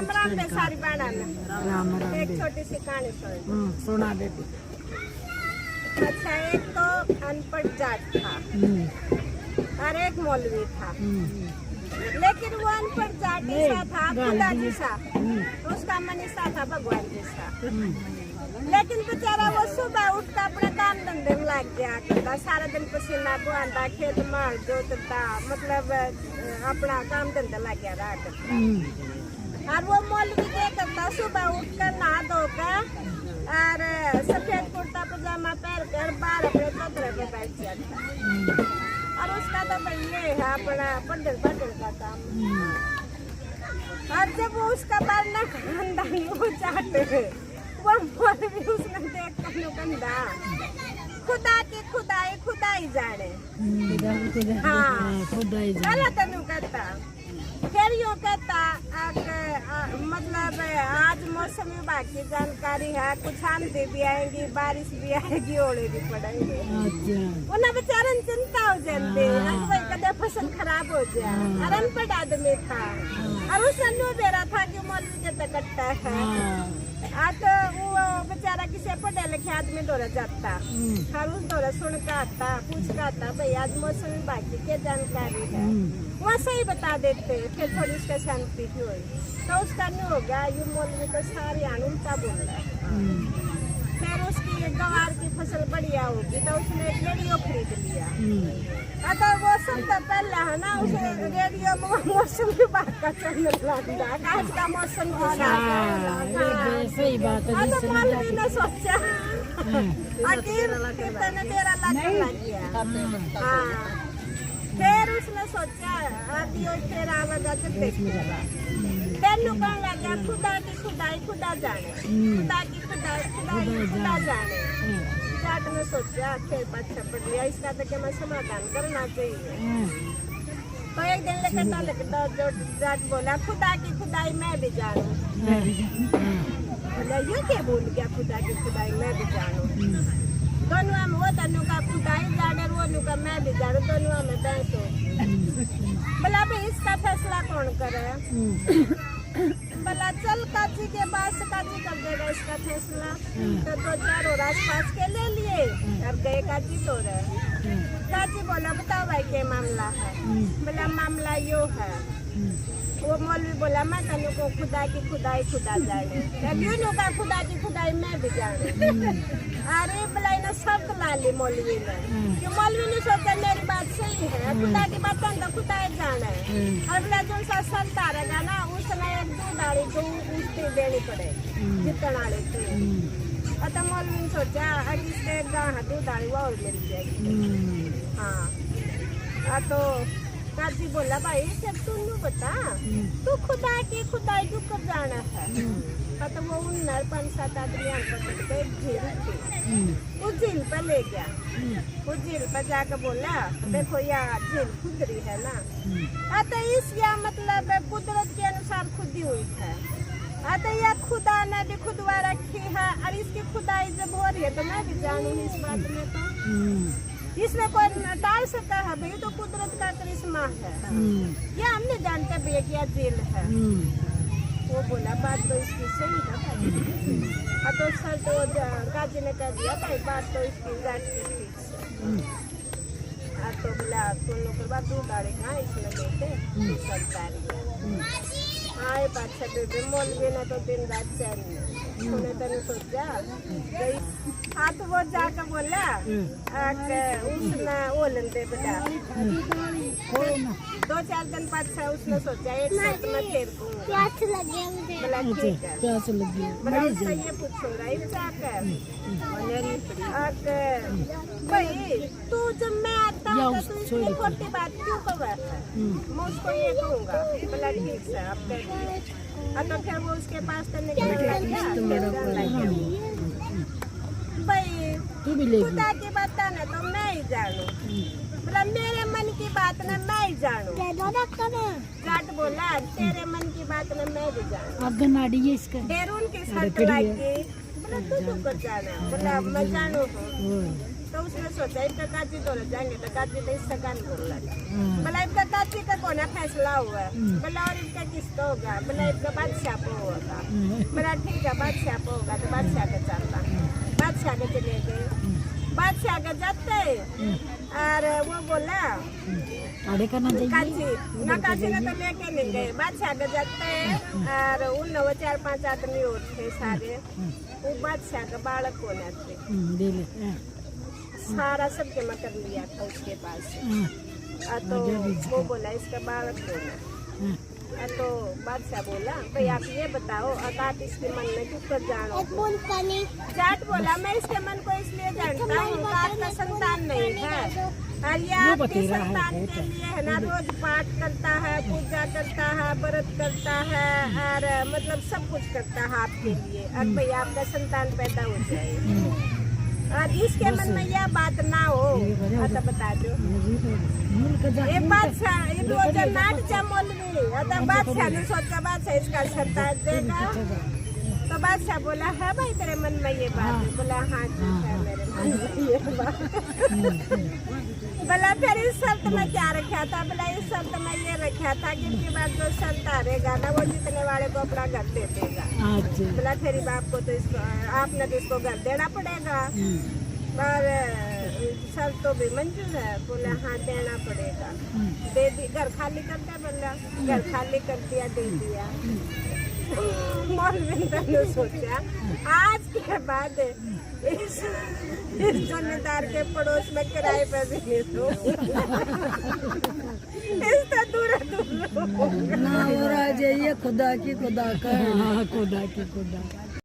राम राम पे सारी बहना राम राम एक छोटी सी कहानी सुन। सुना बेटी। अच्छा एक तो अनपढ़ जाट था और एक मौलवी था, लेकिन वो अनपढ़ जाट ऐसा था खुदा जैसा, उसका मन ऐसा था भगवान जैसा। लेकिन बेचारा वो सुबह उठ कर अपने काम धंधे में लग गया करता, सारा दिन पसीना बहाता, खेत मार जोतता, मतलब अपना काम धंधा लग गया रहा करता। और वो मौलवी क्या करता, सुबह उठ कर नहा धोकर और सफेद कुर्ता पजामा पहन कर बाहर अपने चौतरे पे बैठ जाता। और उसका तो भाई ये है अपना पढ़ल का काम। और जब वो उसका बारना खानदानी हो जाते वो मौलवी उसने देख कर कंधा खुदा की खुदाई खुदाई जाने। हाँ गलत नहीं कहता। फिर यूँ कहता मतलब आज मौसम विभाग की जानकारी है, कुछ आंधी भी आएंगी, बारिश भी आएगी, ओले भी पड़ेंगे। उन्हें बेचारन चिंता हो जाती भाई कदे फसल खराब हो जाए। और अनपढ़ आदमी था और उसने नो बेरा था कि मौलवी के तकट्टा है। तो वो बेचारा किसी पढ़े लिखे आदमी दौरा जाता और उस दौरा सुन कर आता, पूछ कर आता भाई आज मौसम विभाग की क्या जानकारी है, वहाँ सही बता देते। फिर थोड़ी उसका शांति भी हुई तो उसका नहीं होगा, ये मौलवी तो सारी उल्टा बोल रहा है। फिर उसकी गवार की फसल बढ़िया होगी तो उसने एक रेडियो खरीद लिया। अगर वो सब तो पहले है ना, उसने रेडियो में मौसम की बात का चैनल लगा, आज का मौसम सही बात है। तो मौलवी ने सोचा आखिर कितने मेरा लग गया। हाँ फिर उसने सोचा फिर आवाज तेन कौन लगा खुदा की खुदाई खुदा जाने, खुदा की खुदाई खुदाई खुदा जाने। जाट ने सोचा फिर पाछा पड़ लिया, इसका तो क्या मैं समाधान करना चाहिए। तो एक दिन लगता जो जाट बोला खुदा की खुदाई मैं भी जानू। बोला ये क्या बोल गया खुदा की खुदाई मैं भी जानू। दोनों में वो तनु का खुदाई जाने वो नुका मैं भी जानू, दोनों में बहस हो। बोला भाई इसका फैसला कौन करे। बोला चल काजी के पास, काजी कर देगा इसका फैसला। तो 2-4 और आसपास के ले लिए और गए काजी तो रहे। काजी बोला बताओ भाई क्या मामला है। बोला मामला यो है। वो मौलवी बोला मैं तनु को खुदा की खुदाई खुदा जाने, का खुदा की खुदाई मैं भी जाने। अरे बोला ना शब्द ला ली मौलवी ने, कि मौलवी ने सोचा मेरी बात सही है, खुदा की बात तो खुदा जाना है। और बोला जो सा संता रहेगा ना उसने 2 दाड़ी को उसकी देनी पड़े जितना वाले थे। तो मौलवी ने सोचा इससे 2 दाड़ी वो और मिल जाएगी। हाँ तो काजी बोला भाई जब तू बता तू खुदा की खुदाई तू कब जाना है। तो वो 5-7 आदमी पकड़ के झील थी, उस झील पर ले गया। उस झील पर जाकर बोला देखो यार झील खुदरी है ना, तो इस या मतलब कुदरत के अनुसार खुदी हुई है। तो यह खुदा ने भी खुदवा रखी है और इसकी खुदाई जब हो रही है तो मैं भी जानू इस बात में। तो इसमें कोई टाल सकता है भाई, तो कुदरत का करिश्मा है। ये हम नहीं जानते भैया क्या जेल है। वो बोला बात तो इसकी सही है भाई। तो सर तो काजी ने कह दिया भाई बात तो इसकी जाट की ठीक है। तो बोला तुम लोग के बाद 2 दाड़ी कहाँ इसमें देते सरकारी आए पाछा बेबे मौलवी ने तो दिन रात चैन सुने तने सोचा गई। तो वो जाकर बोला उसने वो लेते बेटा 2-4 दिन पाछा उसने सोचा एक साथ में फिर प्यास लगी मुझे। बोला ठीक है प्यास लगी। बोला उससे ये पूछूंगा इस जाकर भाई तू जब मैं आता हूँ तो इतनी खोटी बात क्यों कहा है, मैं उसको ये कहूँगा। बोला ठीक है आप कह दिए। तो फिर वो उसके पास करने के भाई खुदा की बात ना तो मैं ही जानू। बोला मेरे मन की बात ना मैं ही जानू। जाट बोला तेरे मन की बात ना मैं भी जानू। फिर उनकी शर्त लगी। बोला तू कर जाना। बोला मैं जानू हूँ। तो उसने सोचा इसका काजी तो जाएंगे तो काजी तो इसका कान बोल लगा। बोला इसका काजी का कौन फैसला हुआ। बोला और इसका किसका होगा। बोला इसका बादशाह को मेरा ठीक है बादशाह को होगा तो बादशाह के चलना। बादशाह के चले गए, बादशाह के जाते और वो बोला आड़े करना चाहिए काची ना काची ने तो लेके नहीं गए। बादशाह के जाते और उन 4-5 आदमी और थे सारे, वो बादशाह का बालक होना थे, दे ले सारा सब जमा कर लिया था उसके पास। तो वो बोला इसका बालक होना। तो बादशाह बोला भाई आप ये बताओ अब आप इसके मन में क्यों कर जानो। जाट बोला मैं इसके मन को इसलिए जानता हूँ कि आपका संतान नहीं है और ये आपके संतान के लिए है ना रोज पाठ करता है, पूजा करता है, व्रत करता है और मतलब सब कुछ करता है आपके लिए। और भाई आपका संतान पैदा हो जाए और इसके मन में यह बात ना हो तो बता दो। ये बादशाह ये दो जन नाट चमोलवी बादशाह ने सोचा बादशाह इसका संतान देगा। तो बादशाह बोला है भाई तेरे मन में ये बात है? बोला हाँ ठीक है मेरे मन में ये बात। बोला फिर इस शर्त में क्या रखा था? बोला इस शर्त में ये रखा था कि इनके बाद जो शर्त हारेगा ना वो जीतने वाले को अपना घर दे देगा। बोला फिर बाप को तो इसको आपने तो इसको घर देना पड़ेगा और शर्त तो भी मंजूर है। बोला हाँ देना पड़ेगा। दे दी, घर खाली कर दे। बोला घर खाली कर दिया, दे दिया। मौलविंदर ने सोचा आज के बाद इस जमींदार के पड़ोस में किराए पे भी नहीं दो। इससे दूर ना हो रहा है खुदा की खुदा का। हाँ खुदा की खुदा।